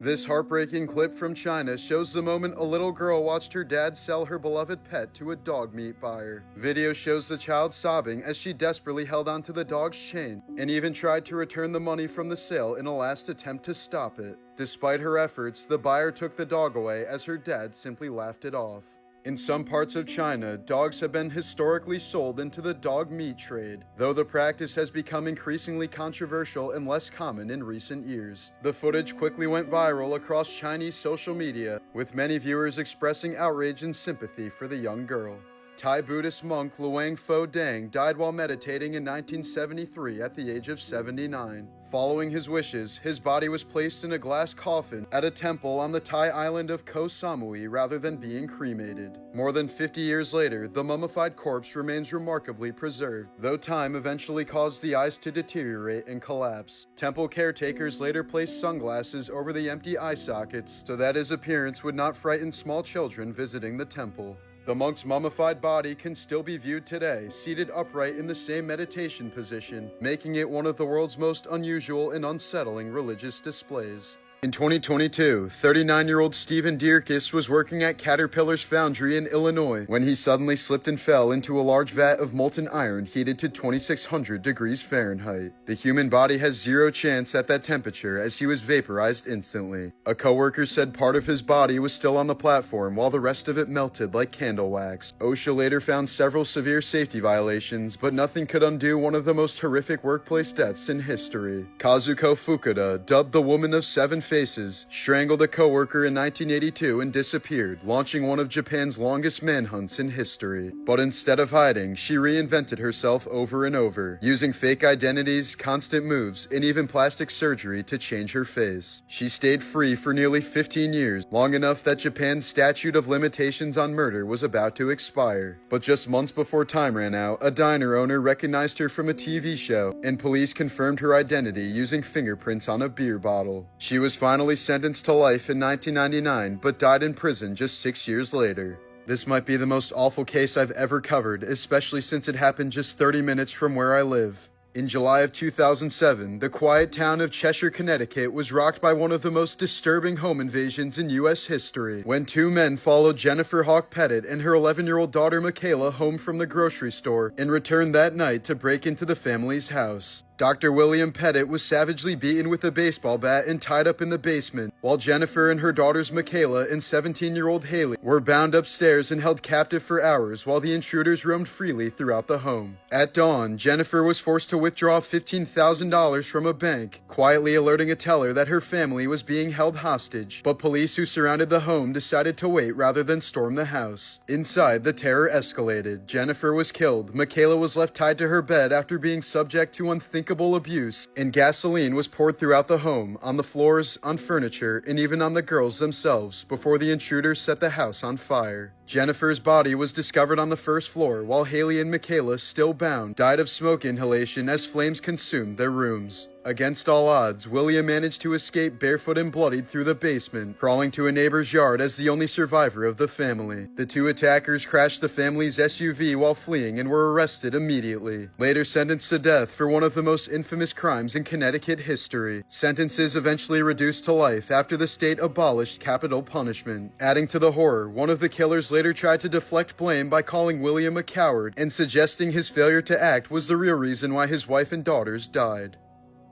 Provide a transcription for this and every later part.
This heartbreaking clip from China shows the moment a little girl watched her dad sell her beloved pet to a dog meat buyer. Video shows the child sobbing as she desperately held onto the dog's chain and even tried to return the money from the sale in a last attempt to stop it. Despite her efforts, the buyer took the dog away as her dad simply laughed it off. In some parts of China, dogs have been historically sold into the dog meat trade, though the practice has become increasingly controversial and less common in recent years. The footage quickly went viral across Chinese social media, with many viewers expressing outrage and sympathy for the young girl. Thai Buddhist monk Luang Pho Dang died while meditating in 1973 at the age of 79. Following his wishes, his body was placed in a glass coffin at a temple on the Thai island of Koh Samui rather than being cremated. More than 50 years later, the mummified corpse remains remarkably preserved, though time eventually caused the eyes to deteriorate and collapse. Temple caretakers later placed sunglasses over the empty eye sockets so that his appearance would not frighten small children visiting the temple. The monk's mummified body can still be viewed today, seated upright in the same meditation position, making it one of the world's most unusual and unsettling religious displays. In 2022, 39-year-old Stephen Dierkes was working at Caterpillar's foundry in Illinois when he suddenly slipped and fell into a large vat of molten iron heated to 2,600 degrees Fahrenheit. The human body has zero chance at that temperature as he was vaporized instantly. A coworker said part of his body was still on the platform while the rest of it melted like candle wax. OSHA later found several severe safety violations, but nothing could undo one of the most horrific workplace deaths in history. Kazuko Fukuda, dubbed the Woman of Seven Faces, strangled a coworker in 1982 and disappeared, launching one of Japan's longest manhunts in history. But instead of hiding, she reinvented herself over and over, using fake identities, constant moves, and even plastic surgery to change her face. She stayed free for nearly 15 years, long enough that Japan's statute of limitations on murder was about to expire. But just months before time ran out, a diner owner recognized her from a TV show, and police confirmed her identity using fingerprints on a beer bottle. She was finally sentenced to life in 1999, but died in prison just 6 years later. This might be the most awful case I've ever covered, especially since it happened just 30 minutes from where I live. In July of 2007, the quiet town of Cheshire, Connecticut was rocked by one of the most disturbing home invasions in U.S. history, when two men followed Jennifer Hawk Pettit and her 11-year-old daughter Michaela home from the grocery store and returned that night to break into the family's house. Dr. William Pettit was savagely beaten with a baseball bat and tied up in the basement, while Jennifer and her daughters Michaela and 17-year-old Haley were bound upstairs and held captive for hours while the intruders roamed freely throughout the home. At dawn, Jennifer was forced to withdraw $15,000 from a bank, quietly alerting a teller that her family was being held hostage, but police who surrounded the home decided to wait rather than storm the house. Inside, the terror escalated. Jennifer was killed, Michaela was left tied to her bed after being subject to unthinkable abuse, and gasoline was poured throughout the home, on the floors, on furniture, and even on the girls themselves before the intruders set the house on fire. Jennifer's body was discovered on the first floor, while Haley and Michaela, still bound, died of smoke inhalation as flames consumed their rooms. Against all odds, William managed to escape barefoot and bloodied through the basement, crawling to a neighbor's yard as the only survivor of the family. The two attackers crashed the family's SUV while fleeing and were arrested immediately, later sentenced to death for one of the most infamous crimes in Connecticut history. Sentences eventually reduced to life after the state abolished capital punishment. Adding to the horror, one of the killers later tried to deflect blame by calling William a coward and suggesting his failure to act was the real reason why his wife and daughters died.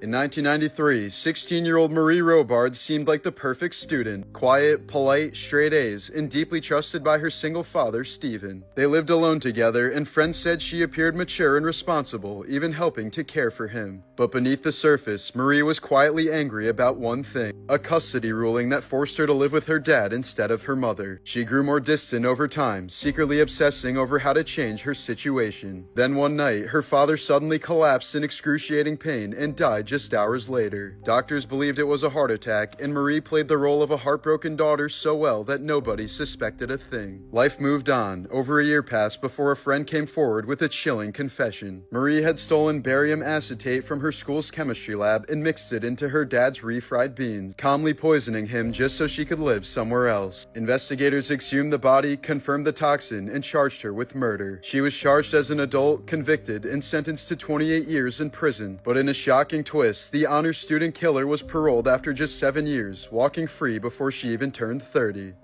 In 1993, 16-year-old Marie Robard seemed like the perfect student, quiet, polite, straight A's, and deeply trusted by her single father, Stephen. They lived alone together, and friends said she appeared mature and responsible, even helping to care for him. But beneath the surface, Marie was quietly angry about one thing: a custody ruling that forced her to live with her dad instead of her mother. She grew more distant over time, secretly obsessing over how to change her situation. Then one night, her father suddenly collapsed in excruciating pain and died just hours later. Doctors believed it was a heart attack, and Marie played the role of a heartbroken daughter so well that nobody suspected a thing. Life moved on. Over a year passed before a friend came forward with a chilling confession. Marie had stolen barium acetate from her school's chemistry lab and mixed it into her dad's refried beans, calmly poisoning him just so she could live somewhere else. Investigators exhumed the body, confirmed the toxin, and charged her with murder. She was charged as an adult, convicted, and sentenced to 28 years in prison, but in a shocking twist, twist, the honor student killer was paroled after just 7 years, walking free before she even turned 30.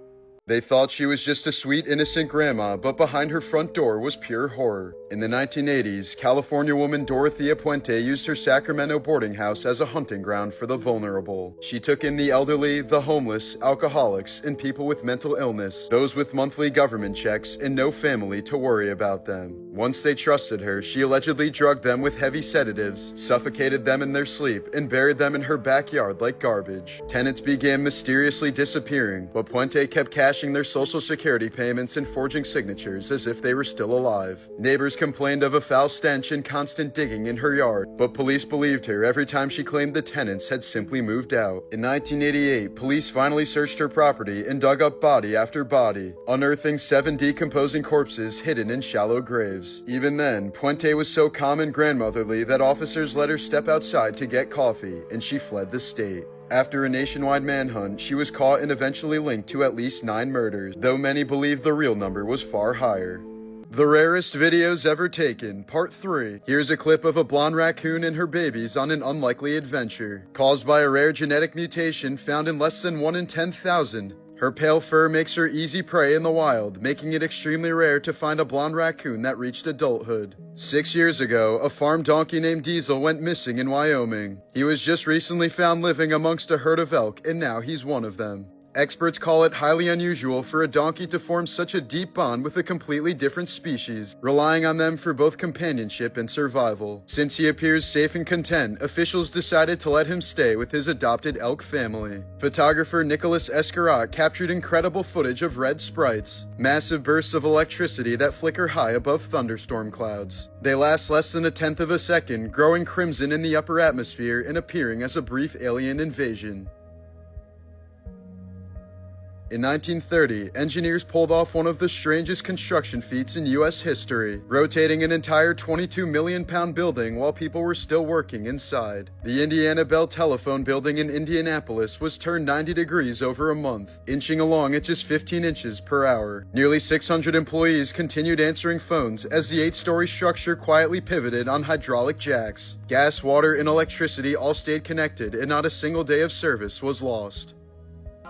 They thought she was just a sweet, innocent grandma, but behind her front door was pure horror. In the 1980s, California woman Dorothea Puente used her Sacramento boarding house as a hunting ground for the vulnerable. She took in the elderly, the homeless, alcoholics, and people with mental illness, those with monthly government checks and no family to worry about them. Once they trusted her, she allegedly drugged them with heavy sedatives, suffocated them in their sleep, and buried them in her backyard like garbage. Tenants began mysteriously disappearing, but Puente kept cashing their social security payments and forging signatures as if they were still alive. Neighbors complained of a foul stench and constant digging in her yard, but police believed her every time she claimed the tenants had simply moved out. In 1988, police finally searched her property and dug up body after body, unearthing 7 decomposing corpses hidden in shallow graves. Even then, Puente was so calm and grandmotherly that officers let her step outside to get coffee, and she fled the state. After a nationwide manhunt, she was caught and eventually linked to at least 9 murders, though many believe the real number was far higher. The rarest videos ever taken, Part 3. Here's a clip of a blonde raccoon and her babies on an unlikely adventure. Caused by a rare genetic mutation found in less than 1 in 10,000. Her pale fur makes her easy prey in the wild, making it extremely rare to find a blonde raccoon that reached adulthood. 6 years ago, a farm donkey named Diesel went missing in Wyoming. He was just recently found living amongst a herd of elk, and now he's one of them. Experts call it highly unusual for a donkey to form such a deep bond with a completely different species, relying on them for both companionship and survival. Since he appears safe and content, officials decided to let him stay with his adopted elk family. Photographer Nicholas Escarat captured incredible footage of red sprites, massive bursts of electricity that flicker high above thunderstorm clouds. They last less than 1/10 of a second, growing crimson in the upper atmosphere and appearing as a brief alien invasion. In 1930, engineers pulled off one of the strangest construction feats in U.S. history, rotating an entire 22 million pound building while people were still working inside. The Indiana Bell Telephone Building in Indianapolis was turned 90 degrees over a month, inching along at just 15 inches per hour. Nearly 600 employees continued answering phones as the 8-story structure quietly pivoted on hydraulic jacks. Gas, water, and electricity all stayed connected, and not a single day of service was lost.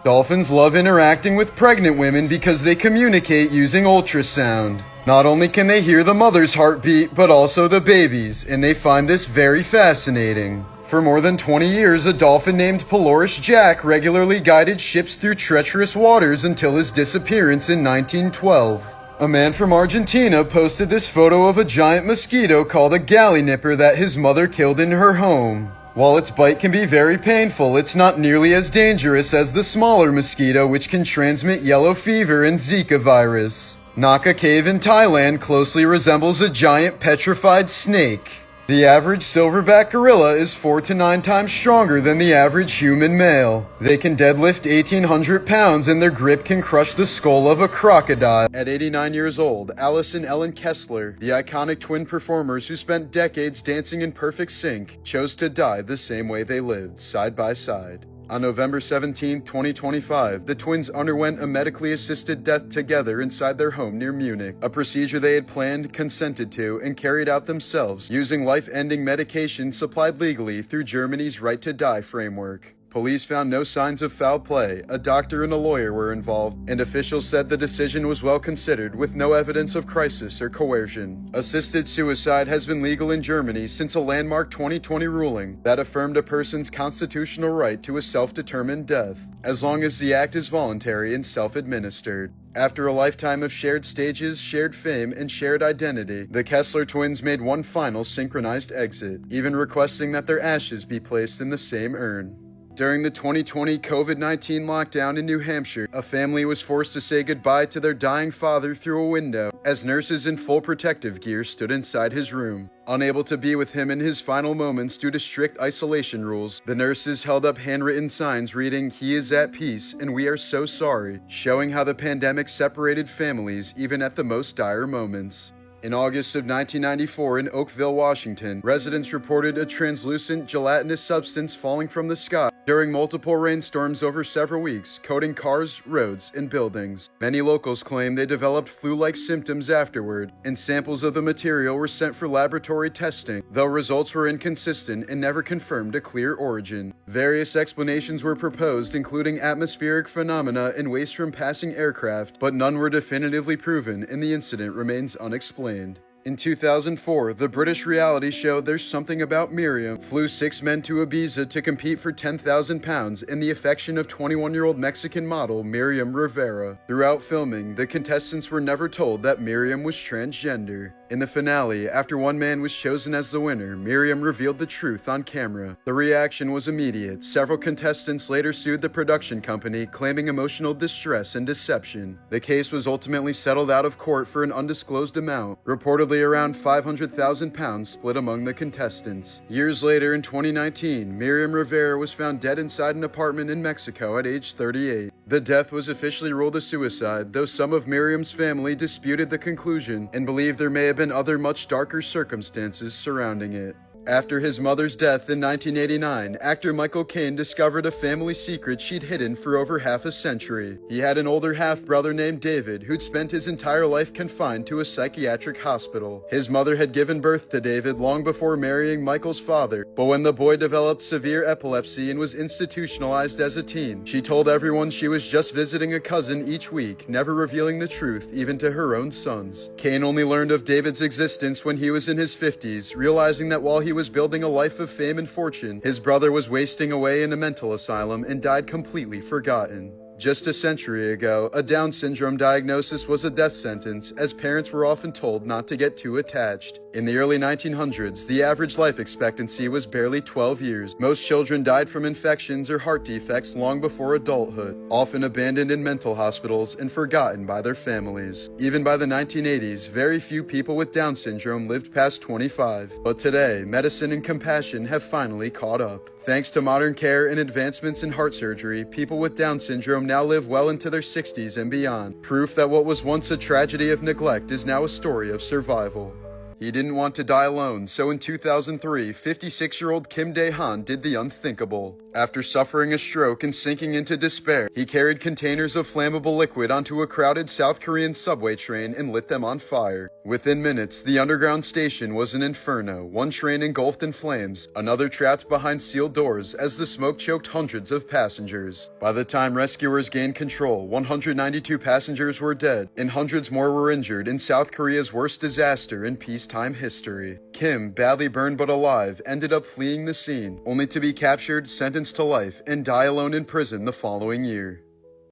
Dolphins love interacting with pregnant women because they communicate using ultrasound. Not only can they hear the mother's heartbeat, but also the baby's, and they find this very fascinating. For more than 20 years, a dolphin named Polaris Jack regularly guided ships through treacherous waters until his disappearance in 1912. A man from Argentina posted this photo of a giant mosquito called a galley nipper that his mother killed in her home. While its bite can be very painful, it's not nearly as dangerous as the smaller mosquito, which can transmit yellow fever and Zika virus. Naka Cave in Thailand closely resembles a giant petrified snake. The average silverback gorilla is 4 to 9 times stronger than the average human male. They can deadlift 1,800 pounds and their grip can crush the skull of a crocodile. At 89 years old, Alice and Ellen Kessler, the iconic twin performers who spent decades dancing in perfect sync, chose to die the same way they lived, side by side. On November 17, 2025, the twins underwent a medically assisted death together inside their home near Munich, a procedure they had planned, consented to, and carried out themselves, using life-ending medication supplied legally through Germany's Right to Die framework. Police found no signs of foul play, a doctor and a lawyer were involved, and officials said the decision was well considered with no evidence of crisis or coercion. Assisted suicide has been legal in Germany since a landmark 2020 ruling that affirmed a person's constitutional right to a self-determined death, as long as the act is voluntary and self-administered. After a lifetime of shared stages, shared fame, and shared identity, the Kessler twins made one final synchronized exit, even requesting that their ashes be placed in the same urn. During the 2020 COVID-19 lockdown in New Hampshire, a family was forced to say goodbye to their dying father through a window as nurses in full protective gear stood inside his room. Unable to be with him in his final moments due to strict isolation rules, the nurses held up handwritten signs reading, "He is at peace and we are so sorry," showing how the pandemic separated families even at the most dire moments. In August of 1994 in Oakville, Washington, residents reported a translucent, gelatinous substance falling from the sky, during multiple rainstorms over several weeks, coating cars, roads, and buildings. Many locals claim they developed flu-like symptoms afterward, and samples of the material were sent for laboratory testing, though results were inconsistent and never confirmed a clear origin. Various explanations were proposed, including atmospheric phenomena and waste from passing aircraft, but none were definitively proven, and the incident remains unexplained. In 2004, the British reality show There's Something About Miriam flew 6 men to Ibiza to compete for £10,000 in the affection of 21-year-old Mexican model Miriam Rivera. Throughout filming, the contestants were never told that Miriam was transgender. In the finale, after one man was chosen as the winner, Miriam revealed the truth on camera. The reaction was immediate. Several contestants later sued the production company, claiming emotional distress and deception. The case was ultimately settled out of court for an undisclosed amount, reportedly around £500,000 split among the contestants. Years later, in 2019, Miriam Rivera was found dead inside an apartment in Mexico at age 38. The death was officially ruled a suicide, though some of Miriam's family disputed the conclusion and believed there may have been other much darker circumstances surrounding it. After his mother's death in 1989, actor Michael Caine discovered a family secret she'd hidden for over half a century. He had an older half-brother named David who'd spent his entire life confined to a psychiatric hospital. His mother had given birth to David long before marrying Michael's father, but when the boy developed severe epilepsy and was institutionalized as a teen, she told everyone she was just visiting a cousin each week, never revealing the truth even to her own sons. Caine only learned of David's existence when he was in his 50s, realizing that while he was building a life of fame and fortune, his brother was wasting away in a mental asylum and died completely forgotten. Just a century ago, a Down syndrome diagnosis was a death sentence, as parents were often told not to get too attached. In the early 1900s, the average life expectancy was barely 12 years. Most children died from infections or heart defects long before adulthood, often abandoned in mental hospitals and forgotten by their families. Even by the 1980s, very few people with Down syndrome lived past 25. But today, medicine and compassion have finally caught up. Thanks to modern care and advancements in heart surgery, people with Down syndrome now live well into their 60s and beyond. Proof that what was once a tragedy of neglect is now a story of survival. He didn't want to die alone, so in 2003, 56-year-old Kim Dae-han did the unthinkable. After suffering a stroke and sinking into despair, he carried containers of flammable liquid onto a crowded South Korean subway train and lit them on fire. Within minutes, the underground station was an inferno, one train engulfed in flames, another trapped behind sealed doors as the smoke choked hundreds of passengers. By the time rescuers gained control, 192 passengers were dead, and hundreds more were injured in South Korea's worst disaster in peacetime history. Kim, badly burned but alive, ended up fleeing the scene, only to be captured, sentenced to life, and die alone in prison the following year.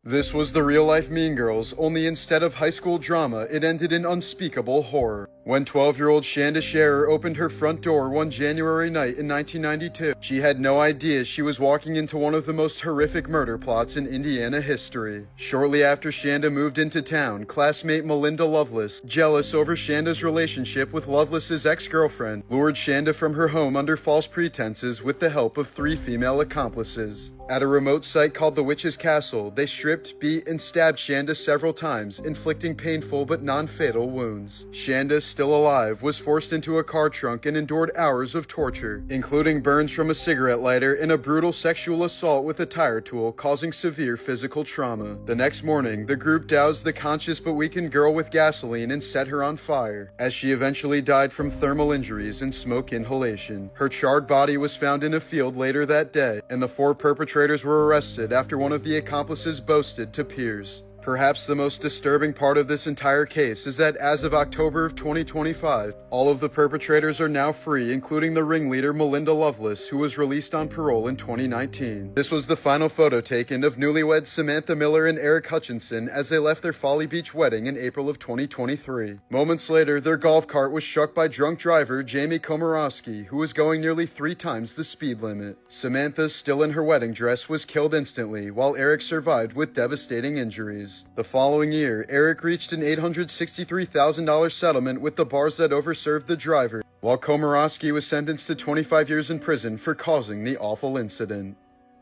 This was the real-life Mean Girls, only instead of high school drama, it ended in unspeakable horror. When 12-year-old Shanda Scherer opened her front door one January night in 1992, she had no idea she was walking into one of the most horrific murder plots in Indiana history. Shortly after Shanda moved into town, classmate Melinda Loveless, jealous over Shanda's relationship with Loveless's ex-girlfriend, lured Shanda from her home under false pretenses with the help of 3 female accomplices. At a remote site called the Witch's Castle, they stripped, beat, and stabbed Shanda several times, inflicting painful but non-fatal wounds. Shanda, still alive, was forced into a car trunk and endured hours of torture, including burns from a cigarette lighter and a brutal sexual assault with a tire tool, causing severe physical trauma. The next morning, the group doused the conscious but weakened girl with gasoline and set her on fire, as she eventually died from thermal injuries and smoke inhalation. Her charred body was found in a field later that day, and the 4 perpetrators were arrested after one of the accomplices boasted to peers. Perhaps the most disturbing part of this entire case is that as of October of 2025, all of the perpetrators are now free, including the ringleader Melinda Loveless, who was released on parole in 2019. This was the final photo taken of newlyweds Samantha Miller and Eric Hutchinson as they left their Folly Beach wedding in April of 2023. Moments later, their golf cart was struck by drunk driver Jamie Komorowski, who was going nearly 3 times the speed limit. Samantha, still in her wedding dress, was killed instantly, while Eric survived with devastating injuries. The following year, Eric reached an $863,000 settlement with the bars that overserved the driver, while Komorowski was sentenced to 25 years in prison for causing the awful incident.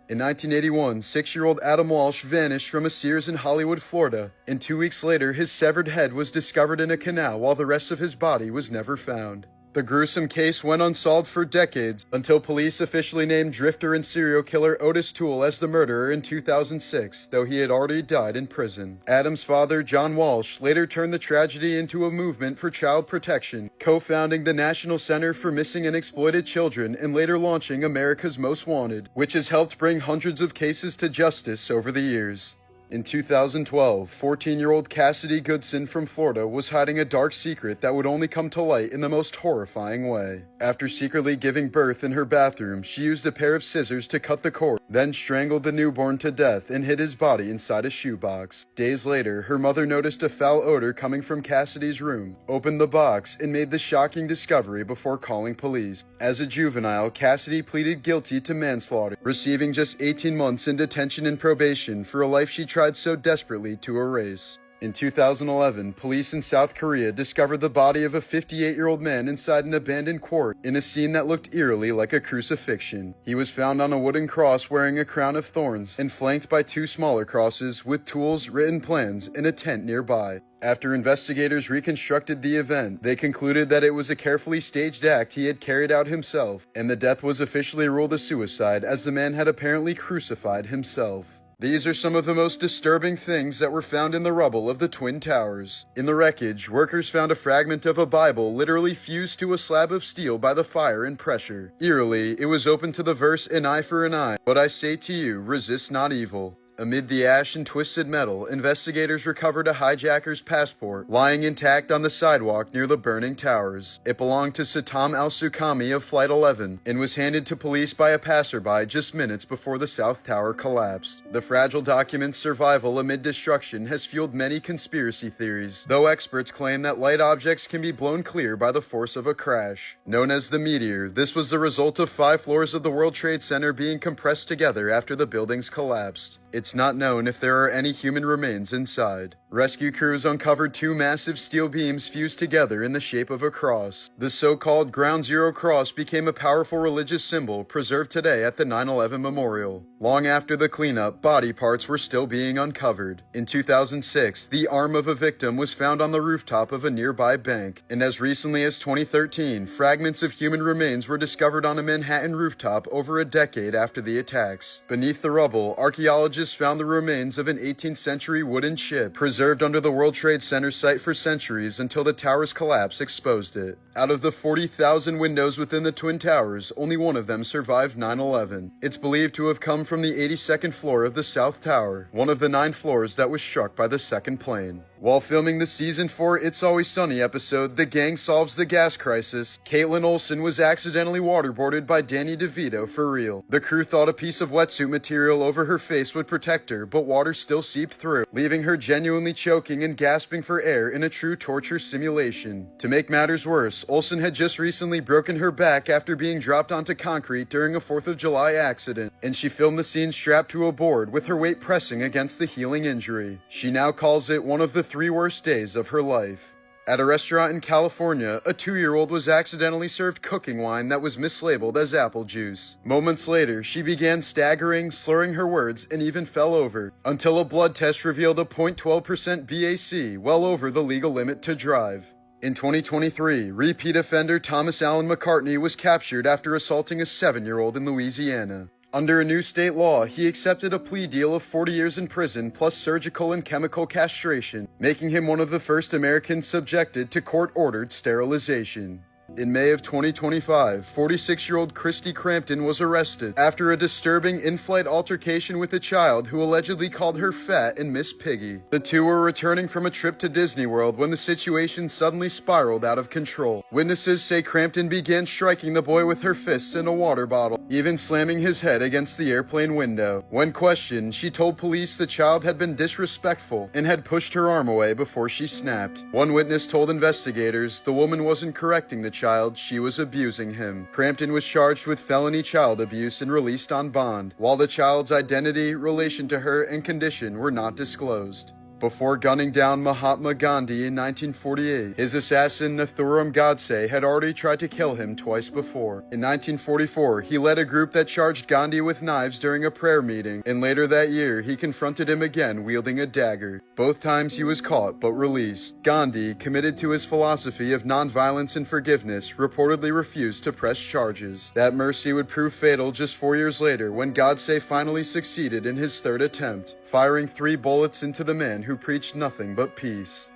In 1981, 6-year-old Adam Walsh vanished from a Sears in Hollywood, Florida, and 2 weeks later his severed head was discovered in a canal while the rest of his body was never found. The gruesome case went unsolved for decades until police officially named drifter and serial killer Otis Toole as the murderer in 2006, though he had already died in prison. Adam's father, John Walsh, later turned the tragedy into a movement for child protection, co-founding the National Center for Missing and Exploited Children and later launching America's Most Wanted, which has helped bring hundreds of cases to justice over the years. In 2012, 14-year-old Cassidy Goodson from Florida was hiding a dark secret that would only come to light in the most horrifying way. After secretly giving birth in her bathroom, she used a pair of scissors to cut the cord, then strangled the newborn to death and hid his body inside a shoebox. Days later, her mother noticed a foul odor coming from Cassidy's room, opened the box, and made the shocking discovery before calling police. As a juvenile, Cassidy pleaded guilty to manslaughter, receiving just 18 months in detention and probation for a life she tried so desperately to erase. In 2011, police in South Korea discovered the body of a 58-year-old man inside an abandoned quarry in a scene that looked eerily like a crucifixion. He was found on a wooden cross wearing a crown of thorns and flanked by two smaller crosses with tools, written plans, and a tent nearby. After investigators reconstructed the event, they concluded that it was a carefully staged act he had carried out himself, and the death was officially ruled a suicide as the man had apparently crucified himself. These are some of the most disturbing things that were found in the rubble of the Twin Towers. In the wreckage, workers found a fragment of a Bible literally fused to a slab of steel by the fire and pressure. Eerily, it was open to the verse, "An eye for an eye, but I say to you, resist not evil." Amid the ash and twisted metal, investigators recovered a hijacker's passport lying intact on the sidewalk near the burning towers. It belonged to Satam al-Sukami of Flight 11 and was handed to police by a passerby just minutes before the South Tower collapsed. The fragile document's survival amid destruction has fueled many conspiracy theories, though experts claim that light objects can be blown clear by the force of a crash. Known as the meteor, this was the result of 5 floors of the World Trade Center being compressed together after the buildings collapsed. It's not known if there are any human remains inside. Rescue crews uncovered 2 massive steel beams fused together in the shape of a cross. The so-called Ground Zero Cross became a powerful religious symbol preserved today at the 9/11 Memorial. Long after the cleanup, body parts were still being uncovered. In 2006, the arm of a victim was found on the rooftop of a nearby bank, and as recently as 2013, fragments of human remains were discovered on a Manhattan rooftop over a decade after the attacks. Beneath the rubble, archaeologists found the remains of an 18th century wooden ship, preserved under the World Trade Center site for centuries until the tower's collapse exposed it. Out of the 40,000 windows within the Twin Towers, only one of them survived 9/11. It's believed to have come from the 82nd floor of the South Tower, one of the 9 floors that was struck by the second plane. While filming the Season 4 It's Always Sunny episode, The Gang Solves the Gas Crisis, Caitlin Olsen was accidentally waterboarded by Danny DeVito for real. The crew thought a piece of wetsuit material over her face would protect her, but water still seeped through, leaving her genuinely choking and gasping for air in a true torture simulation. To make matters worse, Olsen had just recently broken her back after being dropped onto concrete during a 4th of July accident, and she filmed the scene strapped to a board with her weight pressing against the healing injury. She now calls it one of the 3 worst days of her life. At a restaurant in California, a 2-year-old was accidentally served cooking wine that was mislabeled as apple juice. Moments later, she began staggering, slurring her words, and even fell over, until a blood test revealed a 0.12% BAC, well over the legal limit to drive. In 2023, repeat offender Thomas Allen McCartney was captured after assaulting a 7-year-old in Louisiana. Under a new state law, he accepted a plea deal of 40 years in prison plus surgical and chemical castration, making him one of the first Americans subjected to court-ordered sterilization. In May of 2025, 46-year-old Christy Crampton was arrested after a disturbing in-flight altercation with a child who allegedly called her fat and Miss Piggy. The two were returning from a trip to Disney World when the situation suddenly spiraled out of control. Witnesses say Crampton began striking the boy with her fists and a water bottle, even slamming his head against the airplane window. When questioned, she told police the child had been disrespectful and had pushed her arm away before she snapped. One witness told investigators the woman wasn't correcting the child, she was abusing him. Crampton was charged with felony child abuse and released on bond, while the child's identity, relation to her, and condition were not disclosed. Before gunning down Mahatma Gandhi in 1948, his assassin Nathuram Godse had already tried to kill him twice before. In 1944, he led a group that charged Gandhi with knives during a prayer meeting, and later that year, he confronted him again wielding a dagger. Both times he was caught but released. Gandhi, committed to his philosophy of nonviolence and forgiveness, reportedly refused to press charges. That mercy would prove fatal just 4 years later when Godse finally succeeded in his third attempt, firing 3 bullets into the man who preached nothing but peace.